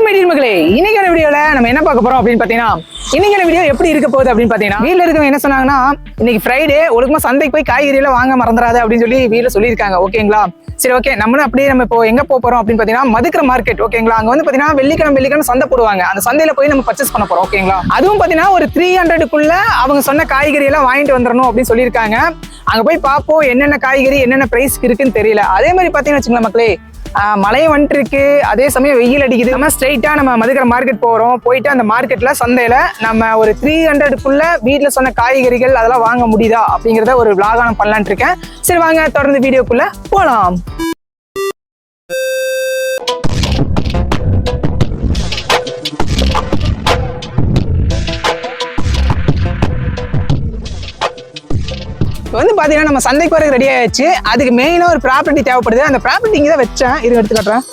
Material மக்களே, இன்னைக்கான வீடியோல நம்ம என்ன பார்க்க போறோம் அப்படின்னு பாத்தீங்கன்னா, இன்னைக்கான வீடியோ எப்படி இருக்க போகுது அப்படின்னு பாத்தீங்கன்னா, வீட்ல இருக்கவங்க என்ன சொன்னாங்கன்னா, இன்னைக்கு ஃப்ரைடே ஒழுங்கமா சந்தைக்கு போய் காய்கறி எல்லாம் வாங்க மறந்துடாத அப்படின்னு சொல்லி வீட்ல சொல்லியிருக்காங்க. ஓகேங்களா? சரி, ஓகே. நம்மளும் அப்படியே நம்ம இப்போ எங்க போறோம் அப்படின்னு பாத்தீங்கன்னா, மதுக்கரை மார்க்கெட். ஓகேங்களா? அங்க வந்து பாத்தீங்கன்னா வெள்ளிக்கிழமை சந்தை போடுவாங்க. அந்த சந்தையில போய் நம்ம பர்ச்சேஸ் பண்ண போறோம். ஓகேங்களா? அதுவும் பாத்தீங்கன்னா ஒரு 300க்குள்ள அவங்க சொன்ன காய்கறி எல்லாம் வாங்கிட்டு வந்துடணும் அப்படின்னு சொல்லியிருக்காங்க. அங்க போய் பார்ப்போம் என்னென்ன காய்கறி என்னென்ன பிரைஸ்க்கு இருக்குன்னு தெரியல. அதே மாதிரி பாத்தீங்கன்னா வச்சுங்களேன் மக்களே, மழையும் வந்துட்டு இருக்கு, அதே சமயம் வெயில் அடிக்குது. நம்ம ஸ்ட்ரைட்டா நம்ம மதுக்கரை மார்க்கெட் போறோம். போயிட்டு அந்த மார்க்கெட்ல சந்தையில நம்ம ஒரு 300க்குள்ள வீட்டுல சொன்ன காய்கறிகள் அதெல்லாம் வாங்க முடியுதா அப்படிங்கறத ஒரு விளாகான பண்ணலான் இருக்கேன். சரி வாங்க தொடர்ந்து வீடியோக்குள்ள போலாம். வந்து பாத்தீங்கன்னா நம்ம சந்தைக்கு வரது ரெடி ஆயிடுச்சு. அதுக்கு மெயினா ஒரு ப்ராப்பர்ட்டி தேவைப்படுது. அந்த ப்ராப்பர்ட்டி இங்க தான் வச்சேன், இது எடுத்து காட்டுறேன்.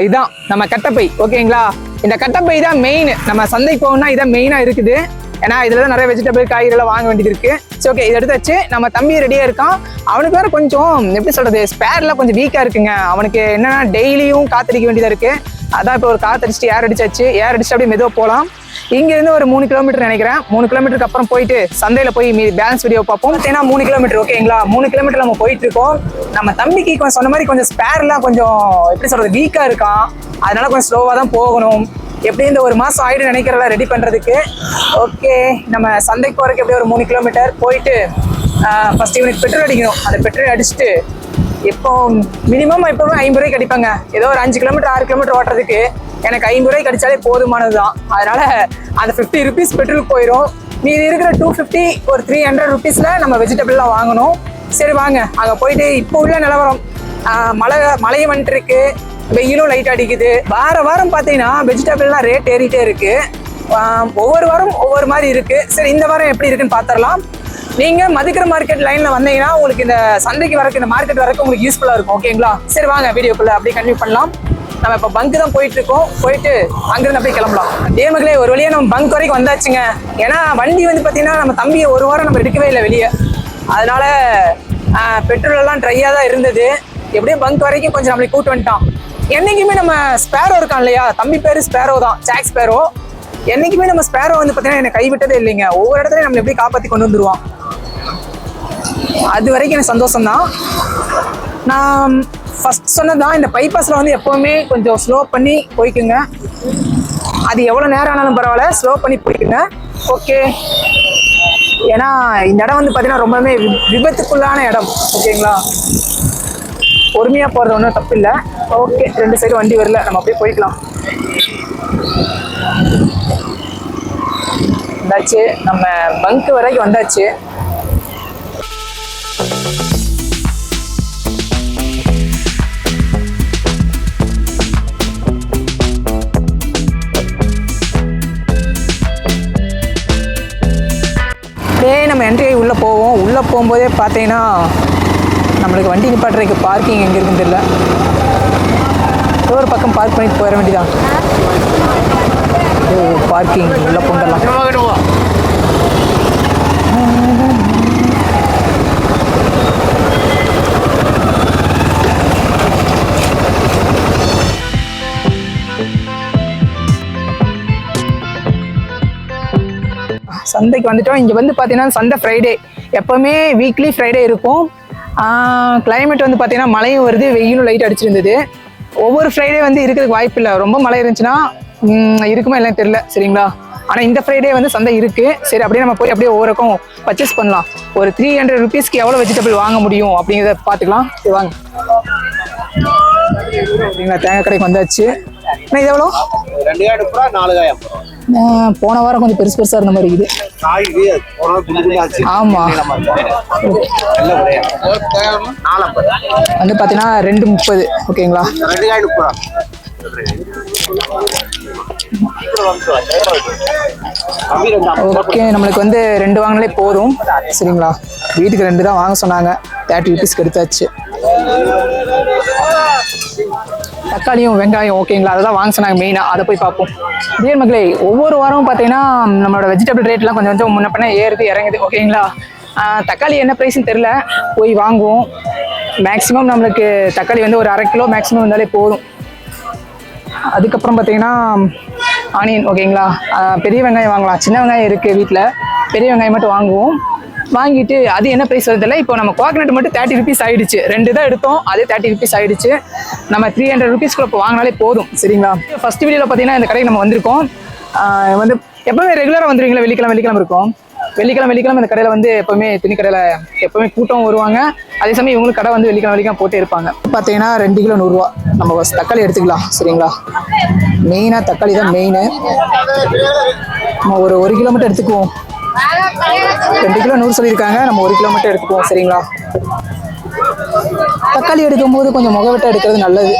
இதான் நம்ம கட்டப்பை. ஓகேங்களா? இந்த கட்டப்பை தான் மெயின். நம்ம சந்தைக்கு போகணும்னா இதான் மெயினா இருக்குது. ஏன்னா இதுல நிறைய வெஜிடபிள் காய்கறி எல்லாம் வாங்க வேண்டியது இருக்கு. சரி, ஓகே. இதை எடுத்து வச்சு நம்ம தம்பி ரெடியா இருக்கான். அவனுக்கு வேற கொஞ்சம் எப்படி சொல்றது, ஸ்பேர்லாம் கொஞ்சம் வீக்கா இருக்குங்க. அவனுக்கு என்னன்னா டெய்லியும் காத்தடிக்க வேண்டியதா இருக்கு. அதான் இப்போ ஒரு காத்தடிச்சுட்டு ஏர் அடிச்சாச்சு. ஏர் அடிச்சுட்டு அப்படியே மெதுவா போகலாம். இங்க இருந்து ஒரு 3 கிலோமீட்டர் நினைக்கிறேன். 3 கிலோமீட்டருக்கு அப்புறம் போயிட்டு சந்தையில போய் பேலன்ஸ் வீடியோ பார்ப்போம். ஏன்னா 3 கிலோமீட்டர். ஓகேங்களா? 3 கிலோமீட்டர் நம்ம போயிட்டு இருக்கோம். நம்ம தம்பிக்கு கொஞ்சம் சொன்ன மாதிரி கொஞ்சம் ஸ்பேர்லாம் கொஞ்சம் எப்படி சொல்றது வீக்கா இருக்கான். அதனால கொஞ்சம் ஸ்லோவா தான் போகணும். எப்படி இந்த ஒரு மாசம் ஆயிடு நினைக்கிறத ரெடி பண்றதுக்கு. ஓகே, நம்ம சந்தைக்கு போறதுக்கு எப்படியும் ஒரு 3 கிலோமீட்டர் போயிட்டு ஃபர்ஸ்ட் இவனுக்கு பெட்ரோல் அடிக்கணும். அந்த பெட்ரோல் அடிச்சுட்டு இப்போ மினிமம் எப்பவுமே 50 ரூபாய்க்கு அடிப்பாங்க. ஏதோ ஒரு 5 கிலோமீட்டர் 6 கிலோமீட்டர் ஓட்டுறதுக்கு எனக்கு 50 ரூபாய்க்கு அடிச்சாலே போதுமானதுதான். அதனால அந்த 50 ருபீஸ் பெட்ரோல் போயிடும். மீதி இருக்கிற 250 ஒரு 300 ருபீஸ்ல நம்ம வெஜிடபிள்லாம் வாங்கணும். சரி வாங்க அங்க போயிட்டு. இப்போ உள்ள நிலவரம் மழையும் வந்துட்டு இருக்கு, வெயிலும் லைட் அடிக்குது. வாரம் பாத்தீங்கன்னா வெஜிடபிள்லாம் ரேட் ஏறிட்டே இருக்கு. ஒவ்வொரு வாரம் ஒவ்வொரு மாதிரி இருக்கு. சரி, இந்த வாரம் எப்படி இருக்குன்னு பாத்திரலாம். நீங்க மதுக்கரை மார்க்கெட் லைன்ல வந்தீங்கன்னா உங்களுக்கு இந்த சந்தைக்கு வரக்கு, இந்த மார்க்கெட் வரக்கு உங்களுக்கு யூஸ்ஃபுல்லா இருக்கும். ஓகேங்களா? சரி வாங்க வீடியோக்குள்ள அப்படியே கண்டினியூ பண்ணலாம். நம்ம இப்ப பங்க் தான் போயிட்டு இருக்கோம். போயிட்டு அங்கிருந்து அப்படியே கிளம்பலாம். அதே மக்களே, ஒரு வழியா நம்ம பங்க் வரைக்கும் வந்தாச்சுங்க. ஏன்னா வண்டி வந்து பாத்தீங்கன்னா நம்ம தம்பியை ஒரு வாரம் நம்ம எடுக்கவே இல்லை வெளியே. அதனால பெட்ரோல் எல்லாம் ட்ரையா தான் இருந்தது. எப்படியும் பங்க் வரைக்கும் கொஞ்சம் நம்மளை கூட்டு வந்துட்டான். என்னைக்குமே நம்ம ஸ்பேரோ இருக்கான் இல்லையா, தம்பி பேரு ஸ்பேரோ தான், ஜாக் ஸ்பேரோ. என்னைக்குமே நம்ம ஸ்பேரோ வந்து பாத்தீங்கன்னா என்னை கைவிட்டதே இல்லைங்க. ஒவ்வொரு இடத்துலயும் நம்மளை எப்படி காப்பாத்தி கொண்டு வந்துருவான். அது வரைக்கும் எனக்கு சந்தோஷம் தான். நான் ஃபர்ஸ்ட் சொன்னதான், இந்த பைபாஸ்ல வந்து எப்பவுமே கொஞ்சம் ஸ்லோ பண்ணி போய்க்குங்க. அது எவ்வளவு நேரம் ஆனாலும் பரவாயில்ல, ஸ்லோ பண்ணி போய்க்குங்க. ஓகே, ஏன்னா இந்த இடம் வந்து பாத்தீங்கன்னா ரொம்பவே விபத்துக்குள்ளான இடம். ஓகேங்களா? பொறுமையா போறது ஒன்றும் தப்பு இல்லை. ஓகே, 2 சைடு வண்டி வரல, நம்ம அப்படியே போய்க்கலாம். வந்தாச்சு, நம்ம பங்க் வரைக்கும் வந்தாச்சு. நம்ம என்ட்ரி உள்ள போவோம். உள்ள போகும்போதே பார்த்தீங்கன்னா நம்மளுக்கு வண்டி நிப்பாட்டுறதுக்கு பார்க்கிங் எங்க இருக்குன்னு தெரியல. ஒரு பக்கம் பார்க் பண்ணிட்டு போயிட வேண்டியதான். பார்க்கிங் உள்ள போண்டலாம். சந்தைக்கு வந்துட்டோம். இங்க வந்து பாத்தீங்கன்னா சந்தை ஃப்ரைடே, எப்பவுமே வீக்லி ஃப்ரைடே இருக்கும். கிளைமேட் வந்து பாத்தீங்கன்னா மழையும் வருது, வெயிலும் லைட் அடிச்சிருந்தது. ஒவ்வொரு ஃப்ரைடே வந்து இருக்கிறதுக்கு வாய்ப்பு இல்லை. ரொம்ப மழை இருந்துச்சுன்னா இருக்குமா இல்லைன்னு தெரியல. சரிங்களா? ஆனா இந்த ஃப்ரைடே வந்து சந்தை இருக்கு. சரி, அப்படியே நம்ம போய் அப்படியே ஒவ்வொருக்கும் பர்ச்சேஸ் பண்ணலாம். ஒரு 300 ருபீஸ்க்கு எவ்வளவு வெஜிடபிள் வாங்க முடியும் அப்படிங்கிறத பாத்துக்கலாம். சரி வாங்க. தேங்காய் கடைக்கு வந்தாச்சு. இது எவ்வளோ? 2 போன வாரம் கொஞ்சம் பெருசா இருந்த மாதிரி இருக்குது. ஆமா, வந்து பாத்தீங்கன்னா 2.30. ஓகேங்களா? ஓகே, நம்மளுக்கு வந்து 2 வாங்கினாலே போதும். சரிங்களா? வீட்டுக்கு 2 தான் வாங்க சொன்னாங்க. 30 ருபீஸ்க்கு எடுத்தாச்சு. தக்காளியும் வெங்காயம். ஓகேங்களா? அதெல்லாம் வாங்க சொன்னாங்க மெயினா. அதை போய் பார்ப்போம். டியர் மக்களே, ஒவ்வொரு வாரமும் பார்த்தீங்கன்னா நம்மளோட வெஜிடபிள் ரேட்லாம் கொஞ்சம் கொஞ்சம் முன்ன பின்ன ஏறுது இறங்குது. ஓகேங்களா? தக்காளி என்ன ப்ரைஸ்ன்னு தெரியல, போய் வாங்குவோம். மேக்ஸிமம் நம்மளுக்கு தக்காளி வந்து ஒரு 1/2 கிலோ மேக்ஸிமம் இருந்தாலே போதும். அதுக்கப்புறம் பார்த்தீங்கன்னா ஆனியன் ஓகேங்களா. பெரிய வெங்காயம் வாங்கலாம், சின்ன வெங்காயம் இருக்குது வீட்டில், பெரிய வெங்காயம் மட்டும் வாங்குவோம். வாங்கிட்டு அது என்ன ப்ரைஸ் வருதில்ல. இப்போ நம்ம கோகனட் மட்டும் 30 rupees ஆயிடுச்சு. 2 தான் எடுத்தோம், அதே 30 rupees ஆயிடுச்சு. நம்ம 300 rupees இப்போ வாங்கினாலே போதும் சரிங்களா. ஃபர்ஸ்ட் வீடியோவில் பார்த்தீங்கன்னா இந்த கடைக்கு நம்ம வந்திருக்கோம். வந்து எப்பவுமே ரெகுலராக வந்துருவீங்களா, வெள்ளிக்கிழமை இருக்கும். வெள்ளிக்கிழமை இந்த கடையில் வந்து எப்பவுமே துணி கடையில் எப்பவுமே கூட்டம் வருவாங்க. அதே சமயம் இவங்களுக்கு கடை வந்து வெள்ளிக்கிழமை போட்டே இருப்பாங்க. பார்த்தீங்கன்னா 2 கிலோ 100 ரூபா. நம்ம தக்காளி எடுத்துக்கலாம் சரிங்களா. மெயினாக தக்காளி தான் மெயின். நம்ம ஒரு 1 கிலோ மட்டும் எடுத்துக்குவோம். 2 கிலோ 100 சொல்லியிருக்காங்க, நம்ம 1 கிலோ மட்டும் எடுத்துக்குவோம் சரிங்களா. தக்காளி எடுக்கும்போது கொஞ்சம் முகவெட்டை எடுக்கிறது நல்லது,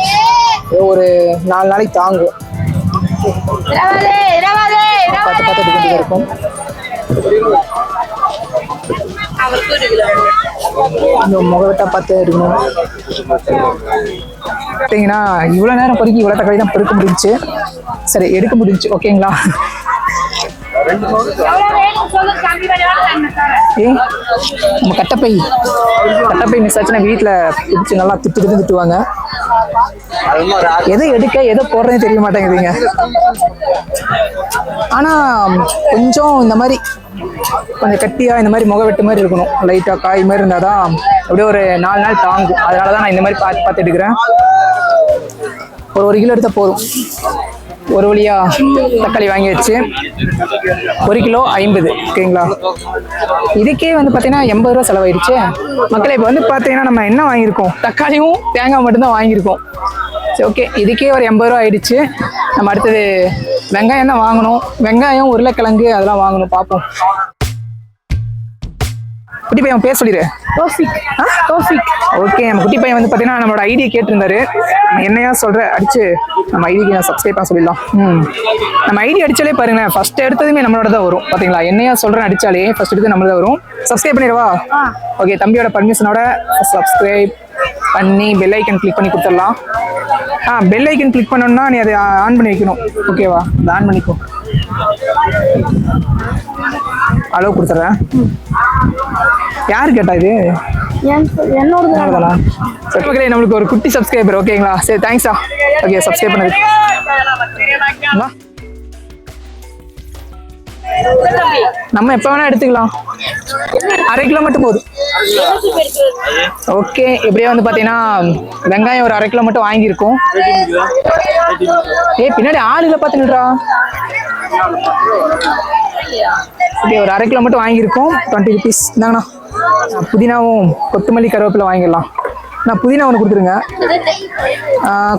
ஒரு 4 நாளைக்கு தாங்கும். பார்த்து எடுக்க வேண்டியதாக இருக்கும். முகவெட்டா பார்த்து எடுக்கணும். பார்த்தீங்கன்னா இவ்வளோ நேரம் பொறுக்கி இவ்வளோ தக்காளி தான் பொறுக்க முடிஞ்சிச்சு. சரி எடுக்க முடிஞ்சிச்சு ஓகேங்களா. நம்ம கட்டப்பை மிஸ் ஆச்சுன்னா வீட்டில் பிடிச்சி நல்லா திட்டுவாங்க. எதை எடுக்க எதை போடுறதே தெரிய மாட்டேங்குதுங்க. ஆனால் கொஞ்சம் இந்த மாதிரி கொஞ்சம் கட்டியாக இந்த மாதிரி முகவெட்டு மாதிரி இருக்கணும், லைட்டாக காய் மாதிரி இருந்தால் தான் அப்படியே ஒரு 4 நாள் தாங்கும். அதனால தான் நான் இந்த மாதிரி பார்த்து எடுக்கிறேன். ஒரு 1 கிலோ எடுத்தால் போதும். ஒரு வழியா தக்காளி வாங்கி வச்சு 1 கிலோ 50 ஓகேங்களா. இதுக்கே வந்து பார்த்தீங்கன்னா 80 ரூபா செலவாயிடுச்சு மக்களே. இப்போ வந்து பார்த்தீங்கன்னா நம்ம என்ன வாங்கியிருக்கோம், தக்காளியும் தேங்காய் மட்டும்தான் வாங்கியிருக்கோம். சரி ஓகே, இதுக்கே ஒரு 80 ரூபா ஆயிடுச்சு. நம்ம அடுத்தது வெங்காயம் தான் வாங்கணும். வெங்காயம், உருளைக்கிழங்கு அதெல்லாம் வாங்கணும். பார்ப்போம். குட்டி பையன் பேர் சொல்லிடு. தோஃபிக். ஓகே, நம்ம குட்டி பையன் வந்து பார்த்தீங்கன்னா நம்மளோட ஐடியை கேட்டிருந்தாரு. என்னையா சொல்ற அடிச்சு நம்ம ஐடிக்கு நான் சப்ஸ்கிரைப் பண்ண சொல்லிடலாம். நம்ம ஐடி அடிச்சாலே பாருங்களேன், ஃபர்ஸ்ட் எடுத்ததுமே நம்மளோட தான் வரும். பார்த்தீங்களா, என்னையா சொல்றேன் அடிச்சாலே ஃபர்ஸ்ட் எடுத்து நம்மளோட தான் வரும். சப்ஸ்கிரைப் பண்ணிடுவா. ஓகே, தம்பியோட பர்மிஷனோட சப்ஸ்கிரைப் பண்ணி பெல் ஐக்கன் கிளிக் பண்ணி கொடுத்துடலாம். பெல் ஐக்கன் கிளிக் பண்ணணும்னா நீ அதை ஆன் பண்ணி வைக்கணும். ஓகேவா, அதை ஆன் பண்ணிக்கோ. அளவு கொடுத்துட்றேன். யாரு கேட்டா இது? என்னோட நம்மளுக்கு ஒரு குட்டி சப்ஸ்கிரைபர் ஓகேங்களா. சரி தேங்க்ஸா. ஓகே, சப்ஸ்கிரைப் பண்ணது. நம்ம எப்ப வேணா எடுத்துக்கலாம். 1/2 கிலோ மட்டும் போதும். ஓகே, இப்படியே வந்து பாத்தீங்கன்னா வெங்காயம் ஒரு 1/2 கிலோ மட்டும் வாங்கியிருக்கோம். பின்னாடி ஆளுல பாத்துங்கடா. ஓகே, ஒரு 1/2 கிலோ மட்டும் வாங்கியிருக்கோம். 20 rupees இந்தாங்கண்ணா. புதினாவும் கொத்தமல்லி கருவேப்பிலை வாங்கிடலாம். நான் புதினா ஒன்று கொடுத்துருங்க.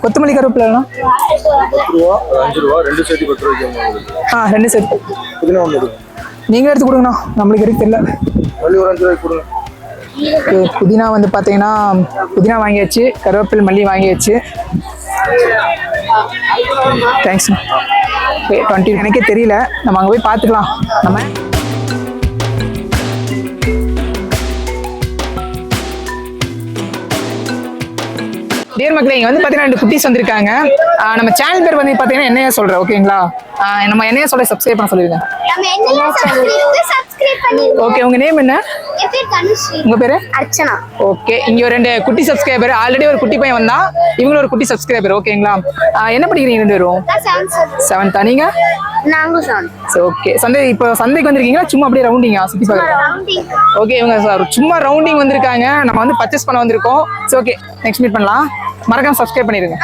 கொத்தமல்லி கருவேப்பிலை 5 ரூபா 2 சேர்த்து 10 ரூபாய்க்கு. 2 சேர்த்து புதினா ஒன்று நீங்க எடுத்து கொடுங்கண்ணா, நம்மளுக்கு எடுத்து தெரியல. ஒரு 5 ரூபாய்க்கு கொடுங்க. புதினா வந்து பார்த்தீங்கன்னா புதினா வாங்கியாச்சு, கருவேப்பிலை மல்லி வாங்கியாச்சு. தேங்க்ஸ். 20 எனக்கே தெரியல, நம்ம அங்கே போய் பார்த்துக்கலாம். நம்ம டியர் மக்களே, இங்க வந்து பாத்தீங்கன்னா 2 குட்டீஸ் வந்திருக்காங்க. நம்ம சேனல் பேர் வந்து பாத்தீங்கன்னா என்னையா சொல்றேன் ஓகேங்களா. நம்ம என்னையா சொல்ற சப்ஸ்கிரைப் பண்ண சொல்லிருங்க. ஓகே, உங்க நேம் என்ன? உங்க பேரு? அர்ச்சனா. ஓகே, இங்க ஒரு 2 குட்டி சப்ஸ்கிரைபர். ஆல்ரெடி ஒரு குட்டி பையன் வந்தா, இவங்களும் ஒரு குட்டி சப்ஸ்கிரைபர் ஓகேங்களா. என்ன படிக்கிறீங்க 2 பேரும்? 7th. நீங்க? நாங்க 7th. ஓகே, இப்போ சந்தைக்கு வந்திருக்கீங்களா சும்மா அப்படியே ரவுண்டிங்கா சுத்தி பார்க்க? ஓகே, இவங்க சும்மா ரவுண்டிங் வந்திருக்காங்க. நம்ம வந்து பர்ச்சேஸ் பண்ண வந்திருக்கோம். சரி ஓகே, நெக்ஸ்ட் மீட் பண்ணலாம். மறக்காம சப்ஸ்கிரைப் பண்ணிருங்க.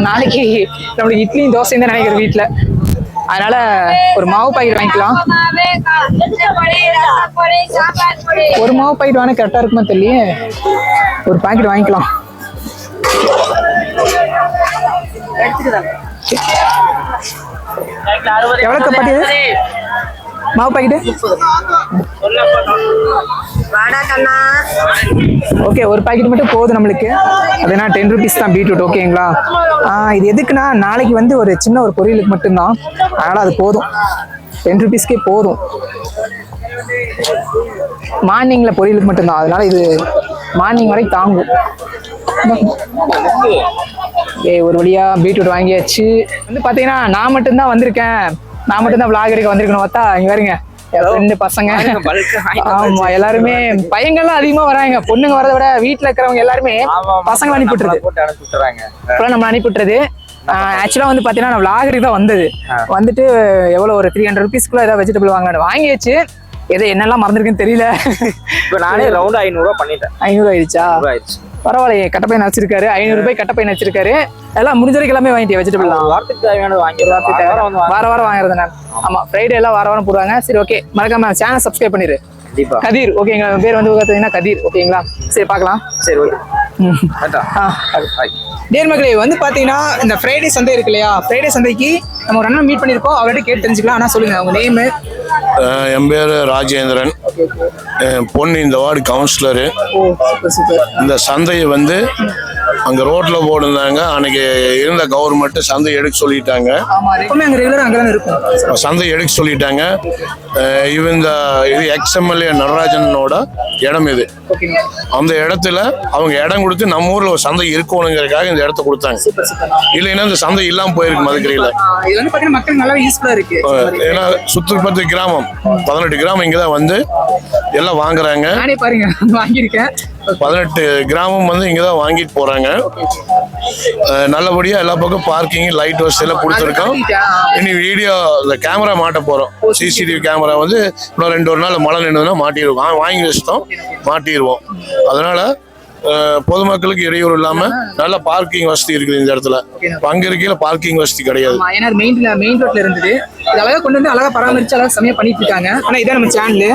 நாளைக்கு நம்மளுக்கு இட்லியும் தோசையும் தான் நினைக்கிறேன் வீட்டுல. அதனால ஒரு மாவு பாக்கெட் வாங்கிக்கலாம். ஒரு மாவு பாக்கெட் வாங்க கரெக்டா இருக்குமா தெரியல. ஒரு பாக்கெட் வாங்கிக்கலாம். எவ்வளவு கப்பாட்டி மாவு பாக்கெட்? ஓகே, ஒரு பாக்கெட் மட்டும் போதும் நம்மளுக்கு. அதுனா 10 rupees தான் பீட்ரூட் ஓகேங்களா. இது எதுக்குன்னா நாளைக்கு வந்து ஒரு சின்ன ஒரு பொரியலுக்கு மட்டும்தான், அதனால அது போதும். 10 rupeesக்கே போதும். மார்னிங்ல பொரியலுக்கு மட்டும்தான், அதனால இது மார்னிங் வரைக்கும் தாங்கும். ஒரு வழியா பீட்ரூட் வாங்கியாச்சு. வந்து பாத்தீங்கன்னா நான் மட்டும்தான் வந்திருக்கேன். நான் மட்டும்தான் vlog எடுக்க வந்திருக்கணும். பார்த்தா இங்க வருங்க 2 பசங்க. ஆமா, எல்லாருமே பையங்கள்லாம் அதிகமா வராங்க. பொண்ணுங்க வரதை விட வீட்டுல இருக்கிறவங்க எல்லாருமே பசங்களை அனுப்பிட்டுறது. நம்ம அனுப்பிட்டுறது. ஆக்சுவலாக வந்து பார்த்தீங்கன்னா நான் விளாகருக்கு தான் வந்தது. வந்துட்டு எவ்வளோ ஒரு 300 rupeesக்குள்ள ஏதாவது வெஜிடபிள் வாங்கலான்னு வாங்கியாச்சு. எதை என்னெல்லாம் மறந்துருக்குன்னு தெரியல. இப்போ நானே ரவுண்ட் 500 ரூபா பண்ணிட்டேன். 500 ஆயிடுச்சா? பரவாயில்லையே, கட்டப்பை நடிச்சிருக்காரு. 500 ரூபாய் கட்டப்பை நடிச்சிருக்காரு. எல்லாம் முடிஞ்ச வரைக்கும் எல்லாமே வாங்கிட்டேன் வெஜிடபிள் தான். வாரத்துக்கு தேவையான வார வாரம் வாங்குறது நான். ஆமா, ஃப்ரைடே எல்லாம் வார வாரம் போடுவாங்க. சரி, ஓகே, மறக்காம சேனல் சப்ஸ்கிரைப் பண்ணிரு. கதிர், ஓகேங்களா? பேர் வந்து பார்த்தீங்கன்னா கதிர், ஓகேங்களா? சரி, பார்க்கலாம். சரி, ஓகே. டேர் மகளே, வந்து பார்த்தீங்கன்னா இந்த ஃப்ரைடே சந்தை இருக்கு இல்லையா? ஃப்ரைடே சந்தைக்கு நம்ம ஒரு அண்ணன் மீட் பண்ணியிருக்கோம். அவர்கிட்ட கேட்டு தெரிஞ்சுக்கலாம். ஆனால் சொல்லுங்க உங்க நேமு. என் பேர் ராஜேந்திரன். பொண்ணு இந்த வார்டு கவுன்சிலரு. இந்த சந்தையை வந்து அங்க ரோட்ல போட்டிருந்தாங்க. அன்னைக்கு இருந்த கவர்மெண்ட் சந்தை எடுக்க சொல்லிட்டாங்க. சந்தை எடுக்க சொல்லிட்டாங்க. இந்த இது எக்ஸ்எம்எல்ஏ நடராஜனோட இடம் இது. அந்த இடத்துல அவங்க இடம் கொடுத்து நம்ம ஊர்ல ஒரு சந்தை இருக்கணுங்கிறதுக்காக இந்த இடத்த கொடுத்தாங்க. இல்லைன்னா இந்த சந்தை இல்லாம போயிருக்கு மதுக்கரையில. ஏன்னா சுற்றுப்பத்து கிராமம் 18 கிராமம் இங்கதான் வந்து எல்லாம் வாங்குறாங்க. 18 கிராமம் வந்து இங்கதான் வாங்கிட்டு போறாங்க. நல்லபடியா எல்லா பக்கம் பார்க்கிங் லைட் வசதி எல்லாம் கொடுத்துருக்கோம். இனி வீடியோ இந்த கேமரா மாட்ட போறோம். சிசிடிவி கேமரா வந்து இன்னும் 2 நாள் மழை நின்றுனா மாட்டிடுவோம். வாங்கி வச்சுட்டோம், மாட்டிடுவோம். அதனால பொதுமக்களுக்கு இடையூறு இல்லாம நல்ல பார்க்கிங் வசதி இருக்குது இந்த இடத்துல. அங்க இருக்கையில பார்க்கிங் வசதி கிடையாது. மெயின் ரோட்ல இருந்தது. அழகா கொண்டு வந்து அழகா பராமரிச்சு அழகா சமையல் பண்ணிட்டு இருக்காங்க. ஆனா இதான் நம்ம சேனல்.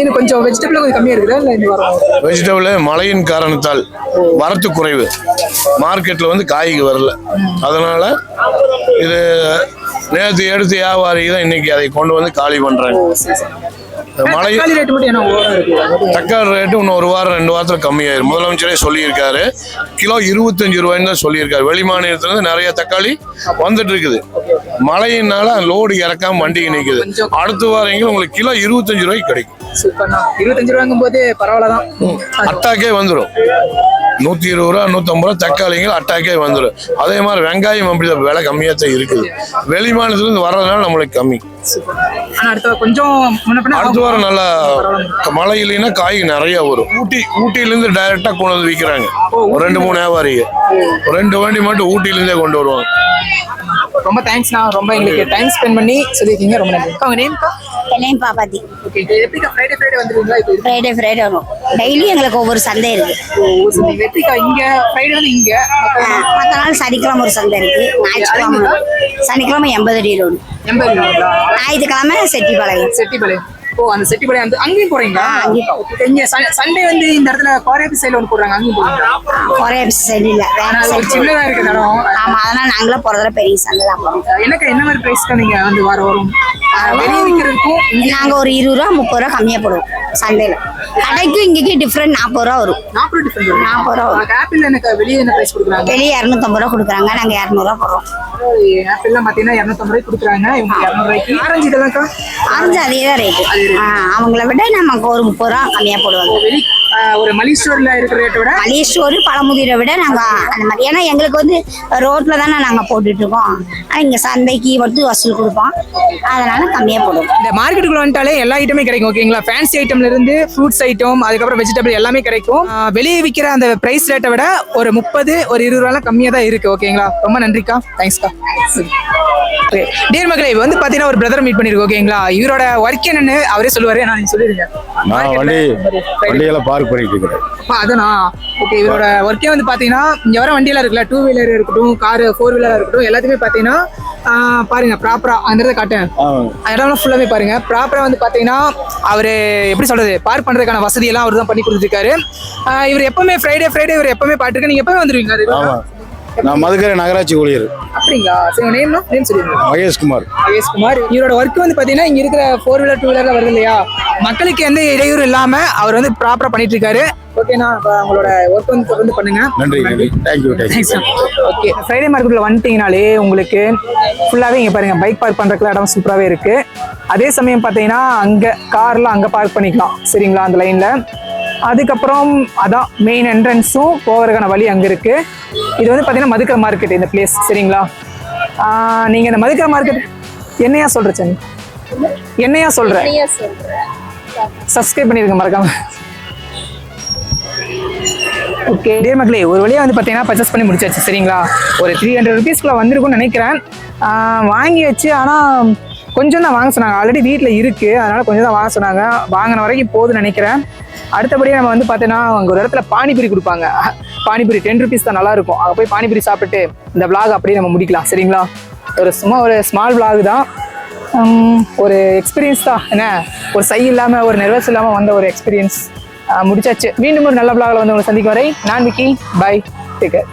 இது கொஞ்சம் வெஜிடபிள் கொஞ்சம் கம்மியா இருக்குதா? இல்ல இந்த வாரம் வெஜிடபிள் மழையின் காரணத்தால் வரத்து குறைவு. மார்க்கெட்ல வந்து காய்க்கு வரல. அதனால இது நேற்று எடுத்து வியாபாரி தான் இன்னைக்கு அதை கொண்டு வந்து காலி பண்றாங்க. தக்காளி ரேட்டு இன்னும் 1 வாரம் 2 வாரத்துல கம்மியாயிரும். முதலமைச்சரே சொல்லியிருக்காரு. கிலோ 25 ரூபாய்ன்னு தான் சொல்லியிருக்காரு. வெளி மாநிலத்துல இருந்து நிறைய தக்காளி வந்துட்டு இருக்குது. மழையினால லோடு இறக்காம வண்டிக்கு நிற்குது. அடுத்த வாரம் உங்களுக்கு கிலோ 25 ரூபாய்க்கு கிடைக்கும். 25 ரூபாய்க்கும் போது பரவாயில்லதான். அட்டாக்கே வந்துடும். 120 ரூபா 150 ரூபா தக்காளிங்க அட்டாக்கே வந்துடும். அதே மாதிரி வெங்காயம் அப்படி விலை கம்மியா தான் இருக்குது. வெளி மாநிலத்துல இருந்து வர்றதுனால நம்மளுக்கு கம்மி. அடுத்த வாரம் நல்லா மழை இல்லைன்னா காய் நிறைய வரும். ஊட்டியில இருந்து டைரக்டா கொண்டு வந்து விற்கிறாங்க. ஒரு 2-3 வியாபாரிங்க 2 வண்டி மட்டும் ஊட்டியில இருந்தே கொண்டு வருவாங்க. ரொம்ப தேங்க்ஸ்ண்ணா. ரொம்ப எங்களுக்கு டைம் ஸ்பெண்ட் பண்ணி சொல்லியிருக்கீங்க. ரொம்ப நன்றி. உங்க நேம்க்கா? நேம் பாப்பாத்தி. ஓகே, எப்படிக்கா ஃப்ரைடே வந்துருவீங்களா? ஃப்ரைடே வரும். டெய்லி எங்களுக்கு ஒவ்வொரு சந்தை இருக்கு. எப்படிக்கா இங்க ஃப்ரைடே வந்து இங்க மற்ற நாள் சனிக்கிழமை ஒரு சந்தை இருக்கு. ஞாயிற்றுக்கிழமை சனிக்கிழமை 80 அடி ரோடு. ஞாயிற்றுக்கிழமை செட்டிப்பாளையம். ஓ, அந்த செட்டிப்பாளையம் அங்கேயும் போறீங்களா? இங்க சண்டே வந்து இந்த இடத்துல கோரையாபி சைடுல ஒன்று போடுறாங்க. அங்கேயும் போறீங்களா? கோரையாபி சைடு இல்ல, சின்னதா இருக்கு இடம். ஆமா, அதனால நாங்களும் போறதுல பெரிய சந்தை தான் போறோம். எனக்கு என்ன மாதிரி பிரைஸ்க்கா நீங்க வந்து வரும்? வெளியே விற்கிறதுக்கும் நாங்க ஒரு 20 ரூபா 30 ரூபா கம்மியா போடுவோம் சந்தையில. கடைக்கும் இங்கேக்கு டிஃபரெண்ட் 40 ரூபா வரும். 40 ரூபா வரும். ஆப்பிள் எனக்கு வெளியே என்ன பிரைஸ் கொடுக்குறாங்க? வெளியே 250 ரூபா கொடுக்குறாங்க. நாங்க 200 ரூபா போடுறோம். ஆப்பிள்லாம் பாத்தீங்கன்னா 250 ரூபாய்க்கு கொடுக்குறாங்க. இவங்க 200 ரூபாய்க்கு. ஆரஞ்சு இதெல்லாம்க்கா? ஆரஞ்சு அதே தான் ரேட்டு. அவங்கள விட நமக்கு ஒரு 30 ரூபா கம்மியா போடுவாங்க. ஒரு மளிகை ஸ்டோர்ல இருக்கிற ரேட்டை விட மளிகை ஸ்டோர் பழமுதிரை விட நாங்க அந்த மாதிரி. ஏன்னா எங்களுக்கு வந்து ரோட்ல தானே நாங்க போட்டுட்டு இருக்கோம். இங்க சந்தைக்கு மட்டும் வசூல் கொடுப்போம். அதனால கம்மியா போடுவோம். இந்த மார்க்கெட்டுக்குள்ள வந்துட்டாலே எல்லா ஐட்டமே கிடைக்கும். ஓகேங்களா? ஃபேன்சி ஐட்டம்ல இருந்து ஃப்ரூட்ஸ் ஐட்டம், அதுக்கப்புறம் வெஜிடபிள் எல்லாமே கிடைக்கும். வெளியே விற்கிற அந்த பிரைஸ் ரேட்டை விட ஒரு 30 ஒரு 20 ரூபாய்லாம் கம்மியா தான் இருக்கு. ஓகேங்களா? ரொம்ப நன்றிக்கா. தேங்க்ஸ்க்கா. டேர் மகளே, வந்து பாத்தீங்கன்னா ஒரு பிரதர் மீட் பண்ணிருக்கோம். ஓகேங்களா? இவரோட ஒர்க் என்னன்னு அவரே சொல்லுவாரு. நீங்க சொல்லிருங்க. நான் வண்டியெல்லாம் பார்க் பண்ணிட்டு இருக்கிறேன். அதனா ஓகே. இவரோட ஒர்க்கே வந்து பாத்தீங்கன்னா இங்க வர வண்டியெல்லாம் இருக்குல்ல, 2 வீலர் இருக்கட்டும், கார் 4 வீலர் இருக்கட்டும், எல்லாத்தையுமே பாத்தீங்கன்னா பாருங்க ப்ராப்பரா அந்த இடத்த காட்டேன். இடம்லாம் ஃபுல்லாவே பாருங்க ப்ராப்பரா. வந்து பாத்தீங்கன்னா அவரு எப்படி சொல்றது, பார்க் பண்றதுக்கான வசதி எல்லாம் அவர் தான் பண்ணி கொடுத்துருக்காரு. இவர் எப்பவுமே ஃப்ரைடே இவர் எப்பவுமே பாட்டுருக்கு. நீங்க எப்பவுமே வந்துருவீங்க? நான் மதுக்கரை நகராட்சி ஊழியர். அப்படிங்களா? சரி, நேம் சொல்லிருங்க. மகேஷ்குமார். இவரோட ஒர்க் வந்து பாத்தீங்கன்னா இங்க இருக்கிற 4 வீலர் 2 வீலர்ல வருது இல்லையா, மக்களுக்கு எந்த இடையூறு இல்லாம அவர் வந்து ப்ராப்பரா பண்ணிட்டு இருக்காரு. ஓகேண்ணா, உங்களோட ஒர்க் வந்து தொடர்ந்து பண்ணுங்க. நன்றி. தேங்க்யூ. ஓகே, ஃப்ரைடே மார்க்கெட்ல வந்துட்டீங்கனாலே உங்களுக்கு ஃபுல்லாவே இங்க பாருங்க பைக் பார்க் பண்றதுக்குள்ள இடம் சூப்பராகவே இருக்கு. அதே சமயம் பார்த்தீங்கன்னா அங்க கார்லாம் அங்க பார்க் பண்ணிக்கலாம். சரிங்களா? அந்த லைன்ல. அதுக்கப்புறம் அதான் மெயின் என்ட்ரன்ஸும் போகிறதுக்கான வழி அங்கே இருக்கு. இது வந்து பார்த்தீங்கன்னா மதுக்கரை மார்க்கெட் இந்த பிளேஸ். சரிங்களா? நீங்கள் இந்த மதுக்கரை மார்க்கெட் என்னையா சொல்கிற சனி? என்னையா சொல்கிற? சப்ஸ்கிரைப் பண்ணிருங்க மறக்காம. ஓகே டியர் மக்களே, ஒரு வழியாக வந்து பார்த்தீங்கன்னா பர்ச்சேஸ் பண்ணி முடிச்சாச்சு சரிங்களா. ஒரு 300 ருபீஸ்க்குள்ள வந்திருக்கும்னு நினைக்கிறேன். வாங்கி வச்சு ஆனால் கொஞ்சம் தான் வாங்க சொன்னாங்க. ஆல்ரெடி வீட்டில் இருக்குது, அதனால் கொஞ்சம் தான் வாங்க சொன்னாங்க. வாங்கின வரைக்கும் போகுதுன்னு நினைக்கிறேன். அடுத்தபடியாக நம்ம வந்து பார்த்தீங்கன்னா அங்கே ஒரு இடத்துல பானிபூரி கொடுப்பாங்க. பானிபூரி 10 ருபீஸ் தான், நல்லாயிருக்கும். அங்கே போய் பானிபூரி சாப்பிட்டு இந்த vlog அப்படியே நம்ம முடிக்கலாம் சரிங்களா. சும்மா ஒரு ஸ்மால் vlog தான், ஒரு எக்ஸ்பீரியன்ஸ் தான். என்ன, ஒரு சை இல்லாமல் ஒரு நெர்வஸ் இல்லாமல் வந்த ஒரு எக்ஸ்பீரியன்ஸ் முடிச்சாச்சு. மீண்டும் ஒரு நல்ல vlogல வந்து உங்களை சந்திக்கும் வரை நான் விக்கி, பை, டேக் கேர்.